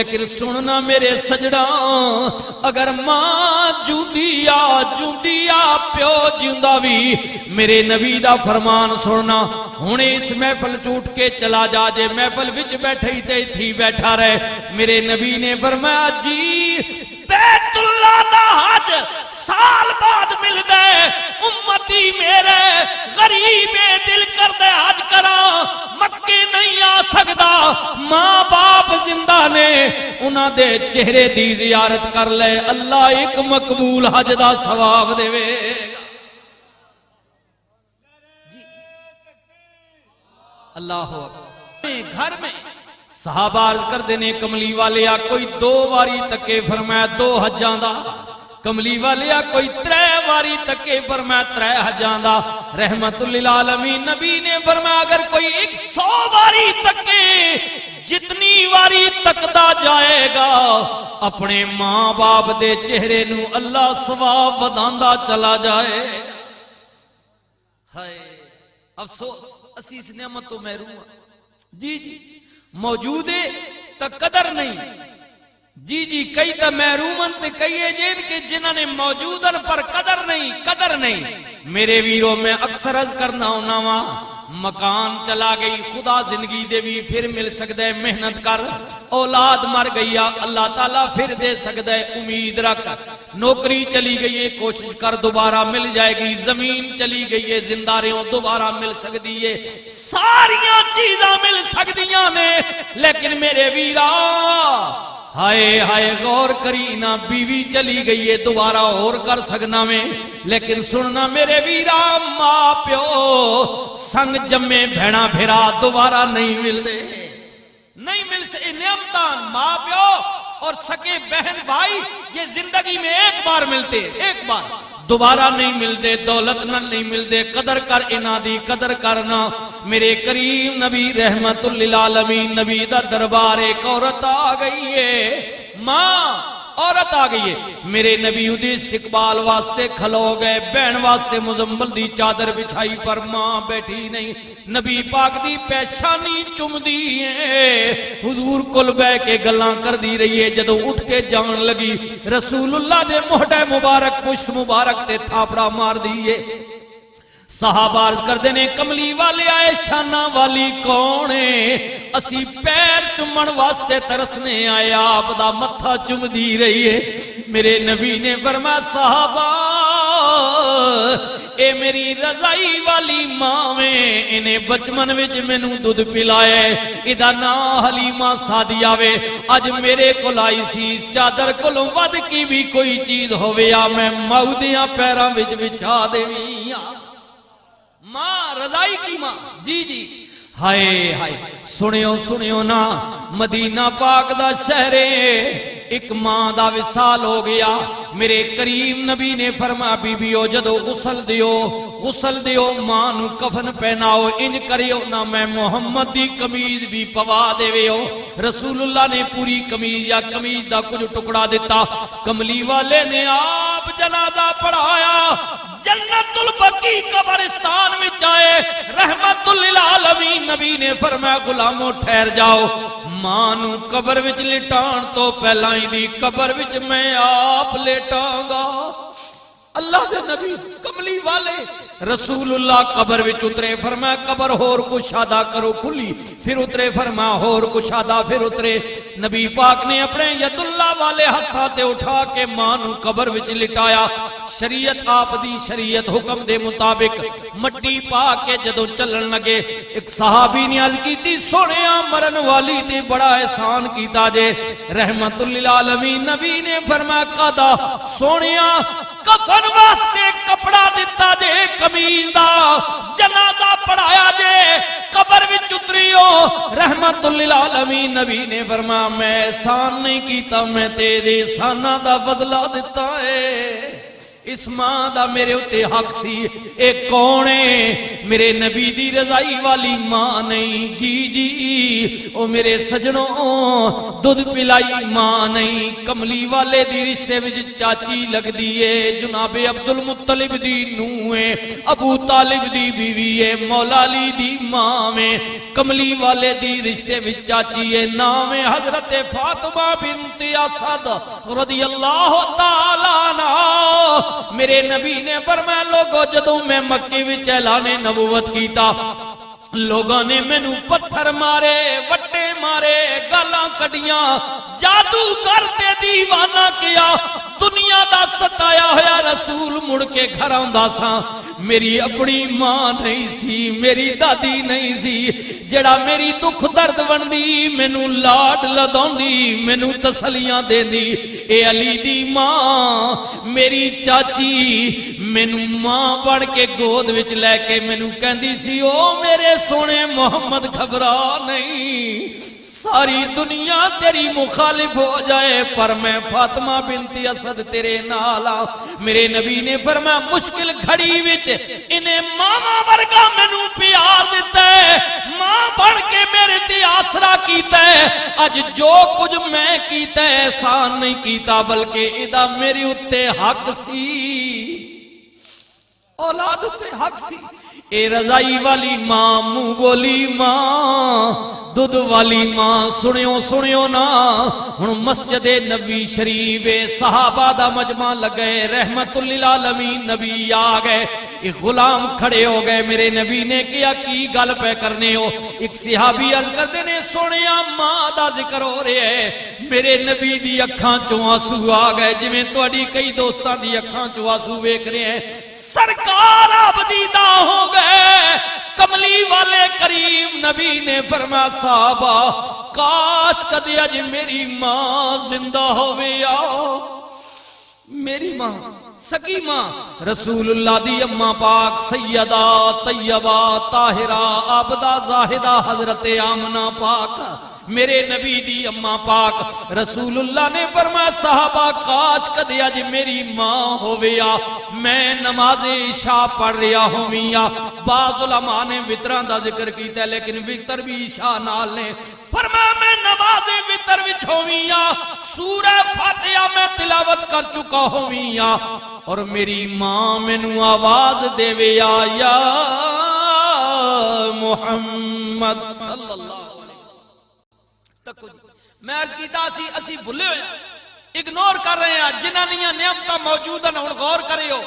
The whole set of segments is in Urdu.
لیکن سننا میرے سجڑا اگر ماں جوندیا پیو جیوندا بھی میرے نبی دا فرمان سننا ہن اس محفل چوٹ کے چلا جا جے محفل وچ بیٹھے تے تھی بیٹھا رہے میرے نبی نے فرمایا جی بیت اللہ دا حج سال بعد مل دے امتی میرے غریب دل کر دے حج کرا مکے نہیں آ سکدا ماں باپ زندہ نے انہاں دے چہرے دی زیارت کر لے اللہ ایک مقبول حج دا ثواب دے گا اللہ اکبر گھر میں صحابہ عرض کر دینے کملی والے کوئی 2 واری تکے فرمایا 2 حجاں دا کملی والے کوئی 3 واری تکے فرمایا 3 حجاں دا رحمت للعالمین نبی نے فرمایا اگر کوئی 100 واری تکے جتنی واری تکدا جائے گا اپنے ماں باپ دے چہرے نو اللہ ثواب وداندا چلا جائے گا ہائے افسوس اسی اس نعمت تو محروم جی موجود ہے تا قدر نہیں جی کئی تا محرومن تے کئی جن کے جنہاں نے موجودن پر قدر نہیں میرے ویروں میں اکثر عرض کرنا ہونا وا مکان چلا گئی خدا زندگی دے بھی پھر مل سکتا ہے محنت کر اولاد مر گئی اللہ تعالیٰ پھر دے سکتا ہے امید رکھ نوکری چلی گئی ہے کوشش کر دوبارہ مل جائے گی زمین چلی گئی ہے زندہ رہوں دوبارہ مل سکتی ہے ساریاں چیزاں مل سکتیاں نے لیکن میرے ویرا ہائے غور کری نہ بیوی چلی گئی ہے دوبارہ اور کر سکنا میں لیکن سننا میرے ویرا ماں پیو سنگ جمے بھیڑا پھرا دوبارہ نہیں مل دے نہیں مل سے نعمتان ماں پیو اور سکے بہن بھائی یہ زندگی میں ایک بار ملتے ایک بار دوبارہ نہیں ملتے دولت نہ نہیں ملتے قدر کر انادی قدر کرنا میرے کریم نبی رحمت للعالمین نبی دا دربار ایک عورت آ گئی ہے ماں عورت آ گئی ہے میرے نبی دی استقبال واسطے کھلو گئے بہن واسطے مزمل دی چادر بچھائی پر ماں بیٹھی نہیں نبی پاک دی پیشانی چم دی ہے حضور کل بے کے گلاں کر دی رہی ہے جدو اٹھ کے جان لگی رسول اللہ دے موڑے مبارک پشت مبارک تے تھاپڑا مار دیئے صحابہ عرض کر دینے کملی والے آئے شانہ والی کونے اسی پیر چمن واسطے ترسنے آئے آپ دا متھا چم دی رہی ہے میرے نبی نے فرمایا صحابہ اے میری رضائی والی ماں میں انہیں بچمن وچ مینوں دودھ پلائے ادا نا حلیمہ سادیہ وے اج میرے کو لائی سی چادر کولوں ود کی بھی کوئی چیز ہووے یا میں مودیاں پیراں وچ بچھا دیویاں ماں رضائی کی ماں جی ہائے سنیو نا مدینہ پاک دا شہرے ایک ماں دا وصال ہو گیا میرے کریم نبی نے فرمایا بی بیو جدو غسل دیو ماں نو کفن پہناؤ انج کریو نا میں محمد دی قمیض بھی پوا دیویو رسول اللہ نے پوری قمیض یا قمیض دا کچھ ٹکڑا دیتا کملی والے نے آپ جنازہ پڑھایا جنت البقی قبرستان میں چاہے رحمت للعالمین نبی نے فرمایا غلاموں ٹھہر جاؤ ماں نو قبر وچ لٹان تو پہلا ہی دی قبر وچ میں آپ لٹاں گا اللہ دے نبی کملی والے رسول اللہ قبر وچ اترے فرمایا قبر ہور کشادہ کرو کھلی پھر اترے فرمایا ہور کشادہ پھر اترے نبی پاک نے اپنے ید اللہ والے ہتھاں تے اٹھا کے ماں نو قبر وچ لٹایا شریعت آپ دی شریعت حکم دے مطابق مٹی پا کے جدو چلن لگے ایک صحابی نے عرض کی تھی سونیا مرن والی تے بڑا احسان کیتا جے رحمت للعالمین نبی نے فرمایا قادا سونیا کفن واسطے کپڑا دیتا جے قمیض دا جنازہ پڑھایا جے قبر وچ اتریو رحمت للعالمین نبی نے فرمایا میں احسان نہیں کیتا میں تیرے احساناں دا بدلہ دیتا ہے اس ماں دا میرے اتے حق سی. اے کون ہے؟ میرے نبی دی رضائی والی ماں نہیں جی جی. او میرے سجنوں دودھ پلائی ماں نہیں. کملی والے دی رشتے وچ چاچی لگ دیئے. جناب عبد المطلب دی نوح ہے. ابو طالب دی بیوی ہے. مولا علی دی ماں میں. کملی والے دی رشتے وچ چاچی ہے. نام ہے حضرت فاطمہ بنت اسد رضی اللہ تعالیٰ عنہ. میرے نبی نے فرمایا لوگو جدوں میں مکے وچ اعلان نبوت کیتا لوگوں نے مینوں پتھر مارے وٹے مارے گالاں کڈیاں جادو کرتے دیوانہ کیا. دنیا دا ستایا ہویا رسول مڑ کے گھر آندا سا. میری اپنی ماں نہیں سی میری دادی نہیں سی جڑا میری دکھ درد وندی مینوں لاڈ لداندی مینوں تسلیاں دیندی. اے علی دی ماں میری چاچی مینوں ماں بن کے گود وچ لے کے مینوں کہندی سی او میرے سونے محمد گھبرا نہیں ساری دنیا تیری مخالف ہو جائے پر میں فاطمہ بنت اسد تیرے نال ہاں. میرے نبی نے فرمایا مشکل گھڑی وچ انہیں ماما ورگا مینوں پیار دیتا ہے ماں بن کے میرے تے آسرا کیتا ہے. اج جو کچھ میں کیتا ہے احسان نہیں کیتا بلکہ ادا میرے اتے حق سی اولاد اتے حق سی. اے رضائی والی ماں منہ بولی ماں دودھ والی ماں سنیو نا. ہن مسجد نبی شریف صحابہ دا مجمع لگے رحمت للعالمین نبی آ گئے. ایک غلام کھڑے ہو گئے. میرے نبی نے کیا کی گل پہ کرنے ہو؟ ایک صحابی عرض کردے نے سونیا ماں دا ذکر ہو رہے ہے. میرے نبی دی اکھاں چوں آنسو آ گئے جویں تہاڈی کئی دوستاں دی اکھاں چوں آنسو ویکھ رہے ہیں. سرکار آبدیدہ ہو گئے. کملی والے کریم نبی نے فرمایا صحابہ کاش کدی اج میری ماں زندہ ہووے. میری ماں سکی ماں رسول اللہ دی اماں پاک سیدہ طیبہ طاہرہ عابدہ زاہدہ حضرت آمنہ پاک میرے نبی دی اماں پاک رسول اللہ نے فرمایا صحابہ کاش کدی اج میری ماں ہوویا میں نماز عشاء پڑھ رہا ہوویا. بعض علماء نے وتراں دا ذکر کیتا ہے لیکن وتر بھی عشاء نال نے. فرمایا میں نماز وتر وچ ہوویا سورہ فاتحہ میں تلاوت کر چکا ہوویا اور میری ماں مینوں آواز دیویا یا محمد صلی اللہ میں عرض کیتا اسی بھلے ہوئے اگنور کر رہے ہیں جنہاں نعمتاں موجود ہیں. ہن غور کرے ہو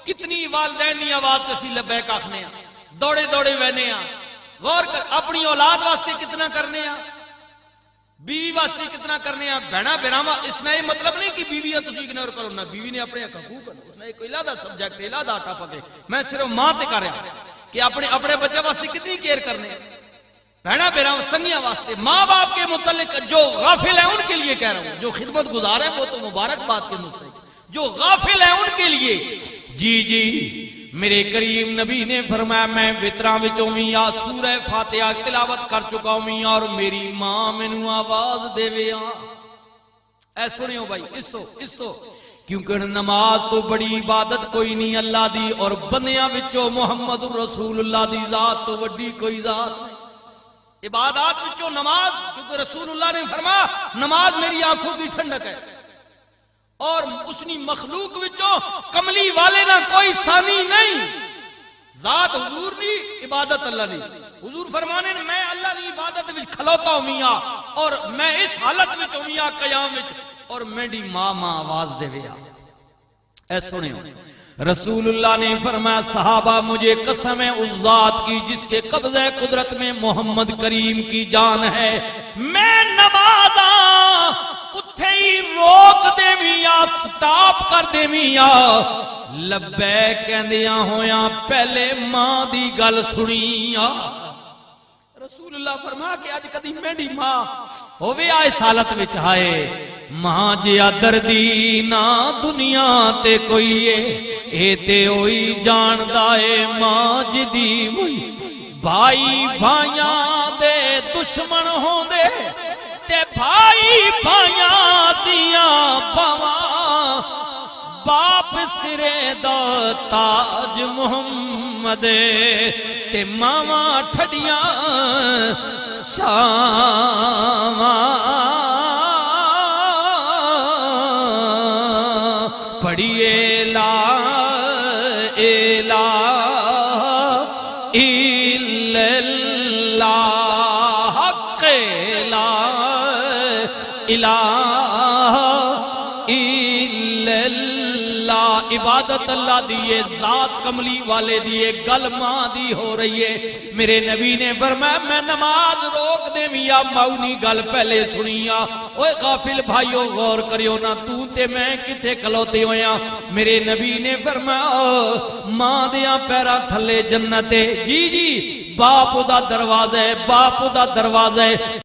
کتنی والدین دی آواز تے اسی لبیک آکھنے ہیں دوڑے دوڑے وینے ہیں. غور کر اپنی اولاد واسطے کتنا کرنے ہیں بیوی واسطے کتنا کرنے ہیں بہنا براواں. اس نے یہ مطلب نہیں کہ بیوی تسی اگنور کرو نہ بیوی نے اپنے حقوق اس نے کوئی علیحدہ سبجیکٹ علیحدہ ٹاپک ہے. میں صرف ماں تے کر رہا کہ اپنے بچے واسطے کتنی کیئر کرنے ہیں بہنا بیراں سنگیاں واسطے. ماں باپ کے متعلق جو غافل ہیں ان کے لیے کہہ رہا ہوں جو خدمت گزار ہیں وہ تو مبارک بات کے مستحق. جو غافل ہیں ان کے لیے جی میرے کریم نبی نے فرمایا میں وتراں وچوں وی سورہ فاتحہ تلاوت کر چکا ہوں اور میری ماں مینوں آواز دیویا. اے سنیو بھائی اس تو کیونکہ نماز تو بڑی عبادت کوئی نہیں اللہ دی اور بندیاں وچوں محمد رسول اللہ دی ذات تو وڈی کوئی ذات نہیں. عبادات وچوں نماز کیونکہ رسول اللہ نے فرمایا نماز میری آنکھوں کی ٹھنڈک ہے اور اسنی مخلوق وچوں کملی والے نہ کوئی ثانی نہیں. ذات حضور نہیں عبادت اللہ نہیں. حضور فرمانے نے میں اللہ کی عبادت وچ کھلوتا ہوں اور میں اس حالت وچ ہوں قیام وچ اور میری ماں آواز دے ویا. اے سنیو رسول اللہ نے فرمایا صحابہ مجھے قسم ہے اس ذات کی جس کے قبضہ قدرت میں محمد کریم کی جان ہے میں نماز اتھے ہی روک دے میاں سٹاپ کر دے میاں لبیک کہندیاں ہویاں پہلے ماں دی گل سنیاں. رسول اللہ فرما کہ آج کدی میری ماں ہووے اس حالت وچ ہائے ماں جیا دردی نہ دنیا تے کوئی اے تے ہوئی جاندا اے ماں جدی ہوئی بھائی بھائیاں دے دشمن ہوندے تے بھائی بھائیاں دیاں باواں باپ سرے دا تاج محمد تے ماواں ٹھڈیاں شاواں پڑھیے لا الہ الا اللہ حق لا الہ الا اللہ عبادت اللہ دیئے ذات کملی والے دیئے گل ماں دی ہو رہی ہے میرے نبی نے فرمایا میں نماز روک دے میاں ماؤنی گل پہلے سنیا اوے غافل بھائیو غور کریو نا تو تے میں کتے کلوتے ہویا میرے نبی نے فرمایا ماں دیاں پیرا تھلے جنت ہے جی باپ دا دروازہ ہے باپ دا دروازہ ہے